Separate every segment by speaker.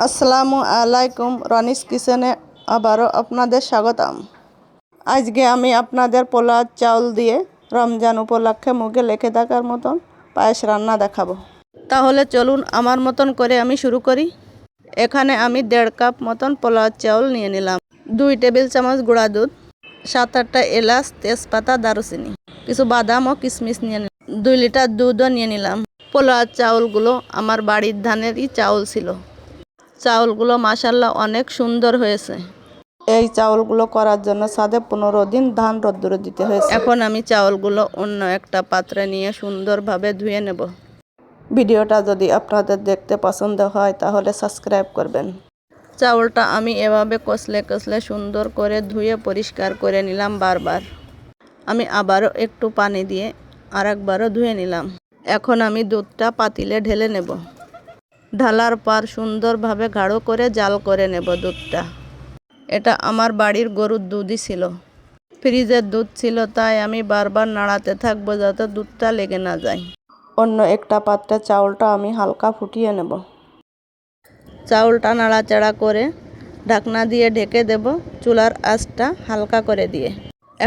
Speaker 1: আসসালামু আলাইকুম, রনিস কিচেনে আবারও আপনাদের স্বাগতম। আজকে আমি আপনাদের পোলাও চাউল দিয়ে রমজান উপলক্ষে মুখে লেগে থাকার মতন পায়েস রান্না দেখাবো। তাহলে চলুন আমার মতন করে আমি শুরু করি। এখানে আমি 1.5 কাপ মতন পোলাও চাউল নিয়ে নিলাম, 2 টেবিল চামচ গুঁড়া দুধ, 7-8টা এলাচ, তেজপাতা, দারুচিনি, কিছু বাদাম ও কিশমিশ নিয়ে নিলাম, 2 লিটার দুধও নিয়ে নিলাম। পোলাও চাউলগুলো আমার বাড়ির ধানেরই চাউল ছিল। চাউলগুলো মাশাআল্লাহ অনেক সুন্দর হয়েছে। এই চাউলগুলো করার জন্য ছাদে 15 দিন ধান রোদ্দুরে দিতে হয়েছে। এখন আমি চাউলগুলো অন্য একটা পাত্রে নিয়ে সুন্দরভাবে ধুয়ে নেব। ভিডিওটা যদি আপনাদের দেখতে পছন্দ হয় তাহলে সাবস্ক্রাইব করবেন। চাউলটা আমি এভাবে কষলে কষলে সুন্দর করে ধুয়ে পরিষ্কার করে নিলাম বারবার। আমি আবারও একটু পানি দিয়ে আরেকবারও ধুয়ে নিলাম। এখন আমি দুধটা পাতিলে ঢেলে নেব। ঢালার পর সুন্দরভাবে গাঢ় করে জাল করে নেব দুধটা। এটা আমার বাড়ির গরুর দুধই ছিল, ফ্রিজের দুধ ছিল, তাই আমি বারবার নাড়াতে থাকবো যাতে দুধটা লেগে না যায়। অন্য একটা পাত্রে চাউলটা আমি হালকা ফুটিয়ে নেব। চাউলটা নাড়াচাড়া করে ঢাকনা দিয়ে ঢেকে দেব, চুলার আঁচটা হালকা করে দিয়ে।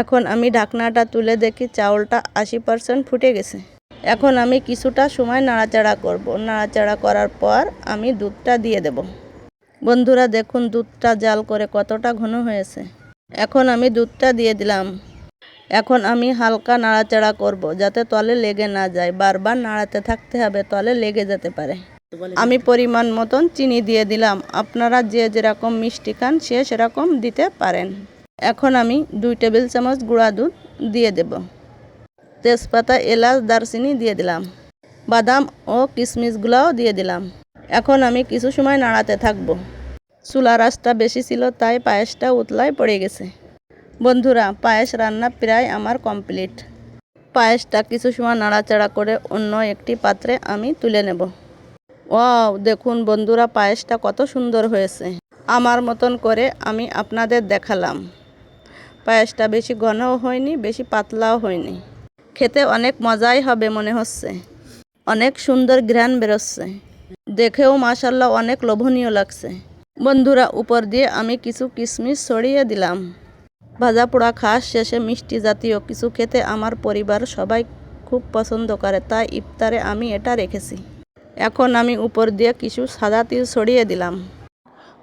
Speaker 1: এখন আমি ঢাকনাটা তুলে দেখি চাউলটা 80% ফুটে গেছে। এখন আমি কিছুটা সময় নাড়াচাড়া করব। নাড়াচাড়া করার পর আমি দুধটা দিয়ে দেব। বন্ধুরা দেখুন দুধটা জাল করে কতটা ঘন হয়েছে। এখন আমি দুধটা দিয়ে দিলাম। এখন আমি হালকা নাড়াচাড়া করব যাতে তলে লেগে না যায়। বারবার নাড়াতে থাকতে হবে, তলে লেগে যেতে পারে। আমি পরিমাণ মতন চিনি দিয়ে দিলাম। আপনারা যে যেরকম মিষ্টি খান সে সেরকম দিতে পারেন। এখন আমি 2 টেবিল চামচ গুঁড়া দুধ দিয়ে দেব। তেজপাতা, এলাচ, দারচিনি দিয়ে দিলাম। বাদাম ও কিশমিশগুলোও দিয়ে দিলাম। এখন আমি কিছু সময় নাড়াতে থাকবো। চুলার আঁচটা বেশি ছিল তাই পায়েসটা উতলায় পড়ে গেছে। বন্ধুরা পায়েস রান্না প্রায় আমার কমপ্লিট। পায়েসটা কিছু সময় নাড়াচাড়া করে অন্য একটি পাত্রে আমি তুলে নেব। ওয়াও, দেখুন বন্ধুরা পায়েসটা কত সুন্দর হয়েছে। আমার মতন করে আমি আপনাদের দেখালাম। পায়েসটা বেশি ঘনও হয়নি, বেশি পাতলাও হয়নি। খেতে অনেক মজাই হবে মনে হচ্ছে। অনেক সুন্দর ঘ্রাণ বেরোচ্ছে, দেখেও মাশাআল্লাহ অনেক লোভনীয় লাগছে। বন্ধুরা উপর দিয়ে আমি কিছু কিশমিশ ছড়িয়ে দিলাম। ভাজা পোড়া খাওয়ার শেষে মিষ্টি জাতীয় কিছু খেতে আমার পরিবার সবাই খুব পছন্দ করে, তাই ইফতারে আমি এটা রেখেছি। এখন আমি উপর দিয়ে কিছু সাদা তিল ছড়িয়ে দিলাম।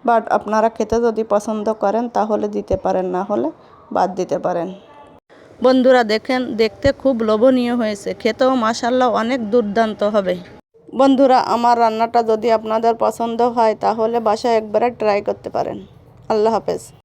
Speaker 1: বাট আপনারা খেতে যদি পছন্দ করেন তাহলে দিতে পারেন, না হলে বাদ দিতে পারেন। বন্ধুরা দেখেন দেখতে খুব লোভনীয় হয়েছে, খেতেও মাশাআল্লাহ অনেক দুর্দান্ত হবে। বন্ধুরা আমার রান্নাটা যদি আপনাদের পছন্দ হয় তাহলে বাসায় একবারে ট্রাই করতে পারেন। আল্লাহ হাফেজ।